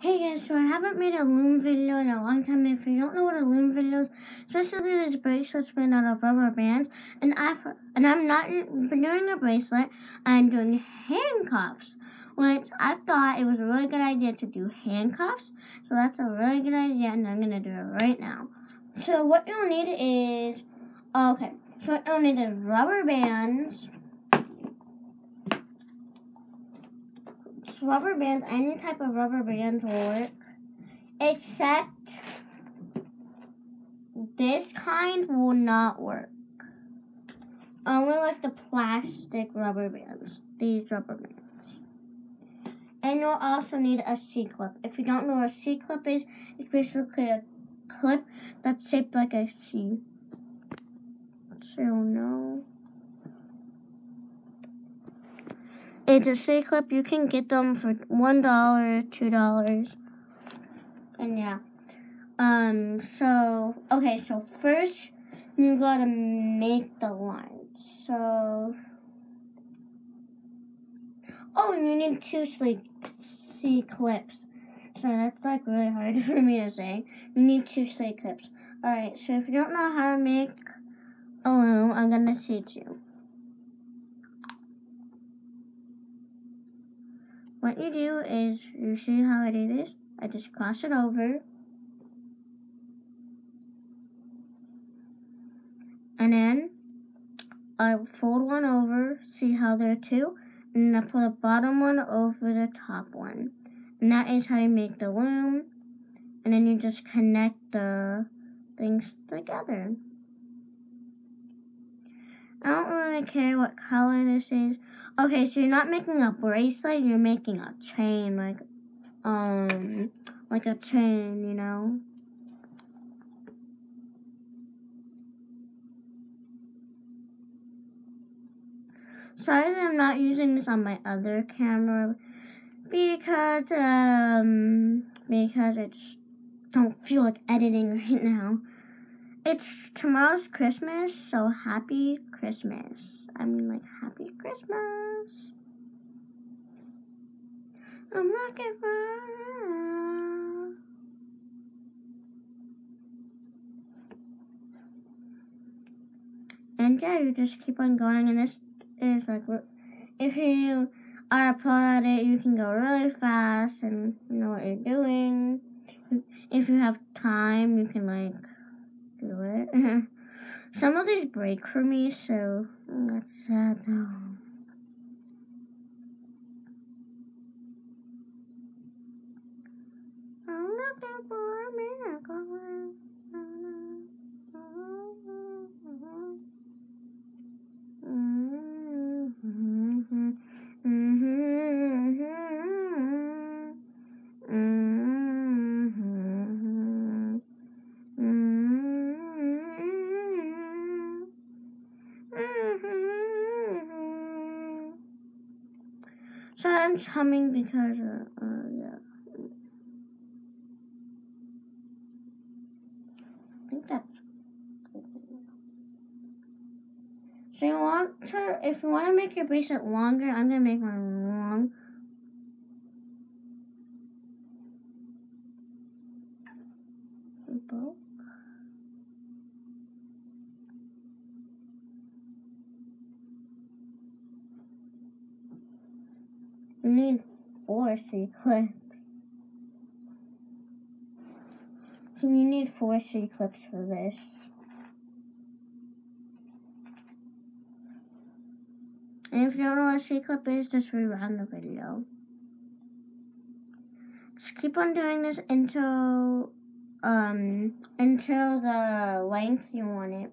Hey guys, so I haven't made a loom video in a long time. If you don't know what a loom video is, especially this bracelet's made out of rubber bands, and I'm not doing a bracelet. I'm doing handcuffs, which I thought it was a really good idea to do handcuffs. So that's a really good idea, and I'm gonna do it right now. So what you'll need is So what you'll need is rubber bands. Rubber bands, any type of rubber bands will work, except this kind will not work. Only like the plastic rubber bands, these rubber bands. And you'll also need a C-clip. If you don't know what a C-clip is, it's basically a clip that's shaped like a C. So no. It's a C-clip. You can get them for $1, $2. And yeah. So first you gotta make the lines. So, you need two C-clips. So that's like really hard for me to say. You need two C-clips. Alright, so if you don't know how to make a loom, I'm gonna teach you. What you do is, you see how I do this? I just cross it over. And then I fold one over, see how there are two? And then I put the bottom one over the top one. And that is how you make the loom. And then you just connect the things together. I don't really care what color this is. Okay, so you're not making a bracelet, you're making a chain, like a chain, you know? Sorry that I'm not using this on my other camera because I just don't feel like editing right now. Tomorrow's Christmas, so happy Christmas. Happy Christmas. I'm looking for. And yeah, you just keep on going, and this is like, if you are a pro at it, you can go really fast and know what you're doing. If you have time, you can do it. Some of these break for me, so that's sad though. I'm looking for a miracle. So I'm humming because, yeah. I think that's good. So if you want to make your bracelet longer, I'm going to make mine long. You need 4 C-clips. You need 4 C-clips for this. And if you don't know what a C-clip is, just rewind the video. Just keep on doing this until the length you want it.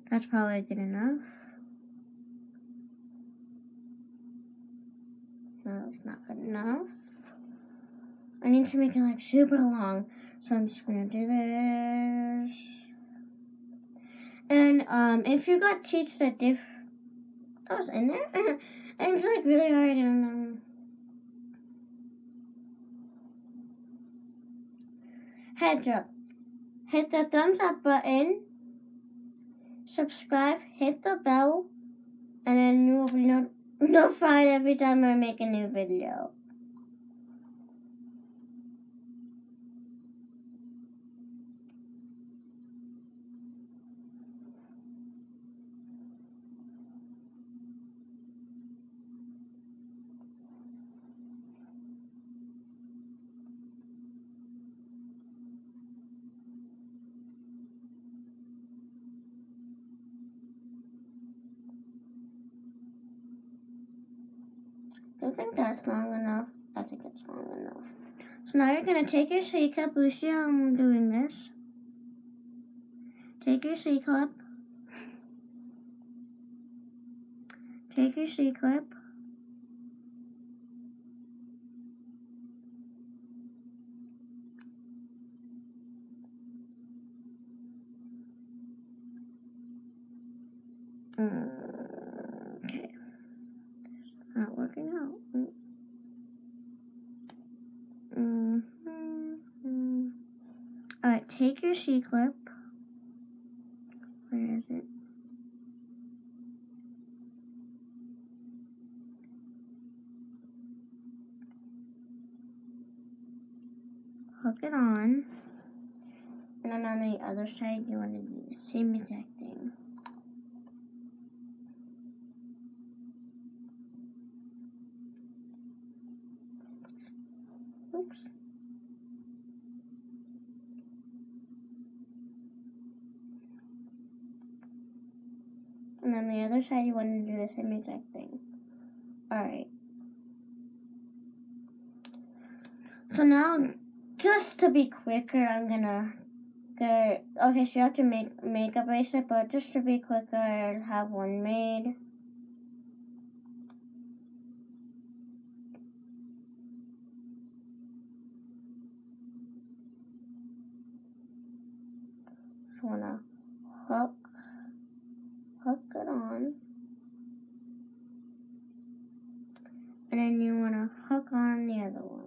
That's probably good enough. No, it's not good enough. I need to make it super long, so I'm just gonna do this. And if you got teeth that that was in there, and it's really hard and heads up. Hit the thumbs up button, subscribe, hit the bell, and then you will be notified every time I make a new video. I think that's long enough. I think it's long enough. So now you're going to take your C-clip. You see how I'm doing this? Take your C-clip. Take your C-clip. Okay. Not working out. Alright, take your C-clip. Where is it? Hook it on. And then on the other side, you want to do the same exact thing. Oops. And on the other side, you want to do the same exact thing. Alright. So now, just to be quicker, I'm gonna get, okay, so you have to make a bracelet, but just to be quicker, I'll have one made. So wanna hook it on. And then you wanna hook on the other one.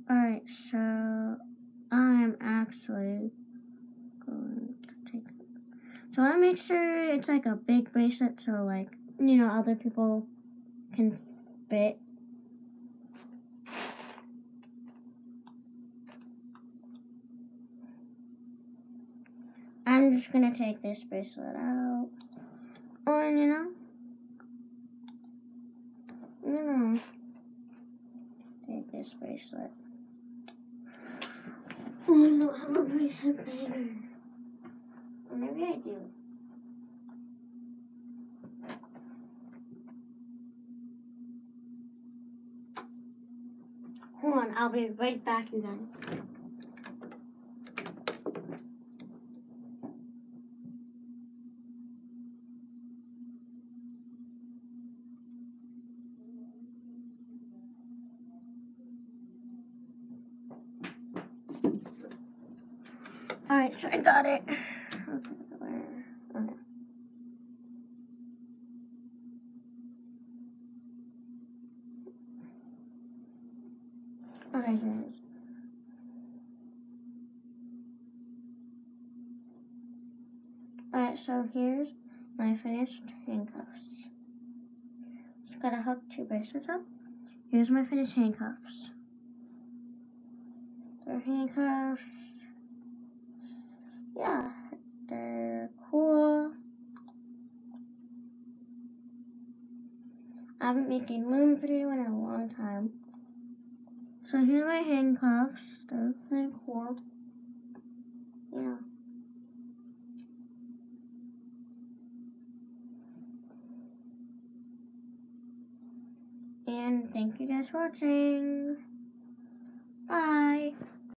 Alright, so I'm actually going to take it. So I want to make sure it's like a big bracelet so like, you know, other people can fit. I'm just going to take this bracelet out. Or, you know, take this bracelet. Oh, I don't have a bracelet bigger. Or maybe I do. Hold on, I'll be right back again. Alright, so I got it. Okay. Okay, here it is. Alright, so here's my finished handcuffs. Just gotta hook 2 bracelets up. Here's my finished handcuffs. They're handcuffs. Yeah, they're cool. I haven't made a loom video in a long time. So here's my handcuffs. They're pretty cool. Yeah. And thank you guys for watching. Bye.